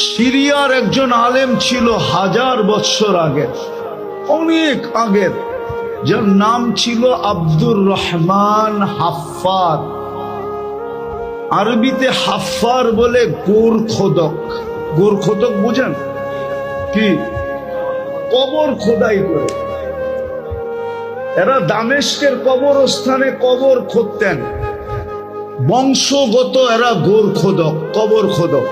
সিরিয়ার একজন আলেম ছিল 1000 বছর আগে, অনেক আগের, যার নাম ছিল আব্দুর রহমান হাফফার। আরবিতে হাফফার বলে গোর খোদক। গোর খোদক বুঝেন কি? কবর খোদাই করে। এরা দামেস্কের কবরস্থানে কবর খুঁড়তেন, বংশগত এরা গোর খোদক, কবর খোদক।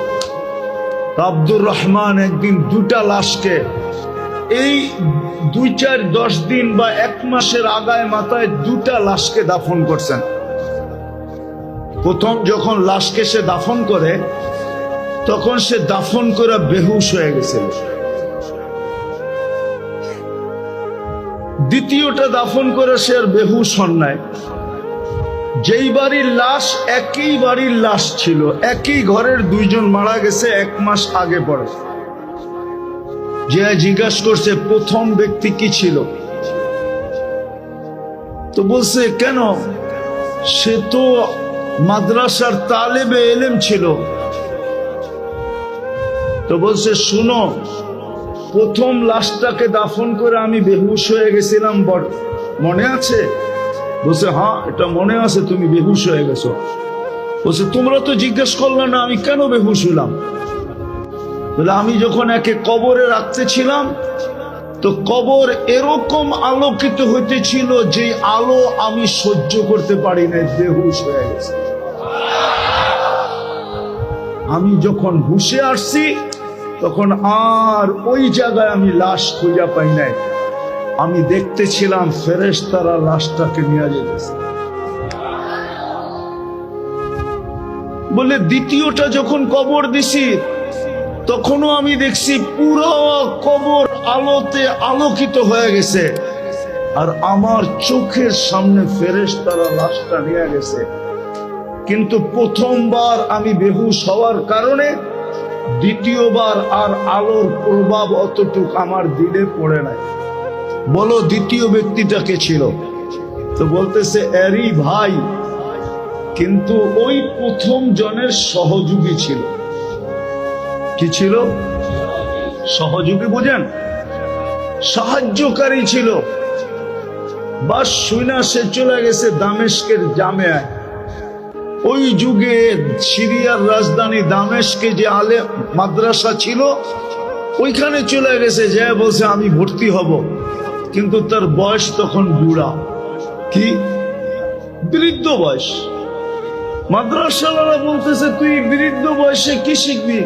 আব্দুর রহমান একদিন 2টা লাশকে এই 2-4-10 দিন বা 1 মাসের আগায় মাথায় 2টা লাশকে দাফন করছেন। প্রথম যখন লাশকে সে দাফন করে, তখন সে দাফন করে বেহুশ হয়ে গেছিল। দ্বিতীয়টা দাফন করে সে আর বেহুশ হন নাই। যেই বাড়ির লাশ, একই বাড়ির লাশ ছিল, একই ঘরের 2 জন মারা গেছে 1 মাস আগে পরে। যে জিজ্ঞাসা করছে প্রথম ব্যক্তি কি ছিল, তো বলছে কেন, সে তো মাদ্রাসার তালেবে এলেম ছিল। তো বলছে শুনো, প্রথম লাশটাকে দাফন করে আমি বেহুশ হয়ে গেছিলাম, মনে আছে? বলছে হ্যাঁ, এটা মনে আছে, তুমি বেহুশ হয়ে গেছো। বলছে তোমরা তো জিজ্ঞেস করলে না আমি কেন বেহুশ হলাম। বলে আমি যখন একে কবরে রাখতেছিলাম, তো কবর এরকম আলোকিত হইতেছিল যে আলো আমি সহ্য করতে পারি না, বেহুশ হয়ে গেছে। আমি যখন হুশে আসছি, তখন আর ওই জায়গায় আমি লাশ খুঁজে পাই নাই। আমি দেখতেছিলাম ফেরেশতারা লাশটাকে নিয়ে যেতেছে। বলে দ্বিতীয়টা যখন কবর দিছি, তখনও আমি দেখছি পুরো কবর আলোতে আলোকিত হয়ে গেছে, আর আমার চোখের সামনে ফেরেশতারা লাশটা নিয়ে গেছে। কিন্তু প্রথমবার আমি বেহুশ হওয়ার কারণে দ্বিতীয়বার আর আলোর প্রভাব অতটুক আমার দিলে পড়ে নাই। বলো দ্বিতীয় ব্যক্তিটাকে ছিল? তো বলতেছে এরই ভাই, কিন্তু ওই প্রথম জনের সহযোগী ছিল। কি ছিল? সহযোগী বুঝেন? সাহায্যকারী ছিল। বাস শুনা সে চলে গেছে দামেস্কের জামেয়ায়। ওই যুগে সিরিয়ার রাজধানী দামেস্কে যে আলেম মাদ্রাসা ছিল, ওইখানে চলে গেছে, যে বলছে আমি ভর্তি হব। কিন্তু তার বয়স তখন বুড়া, কি বৃদ্ধ বয়স। মাদ্রাসাওয়ালা বলতেছে তুই বৃদ্ধ বয়সে কি শিখবি?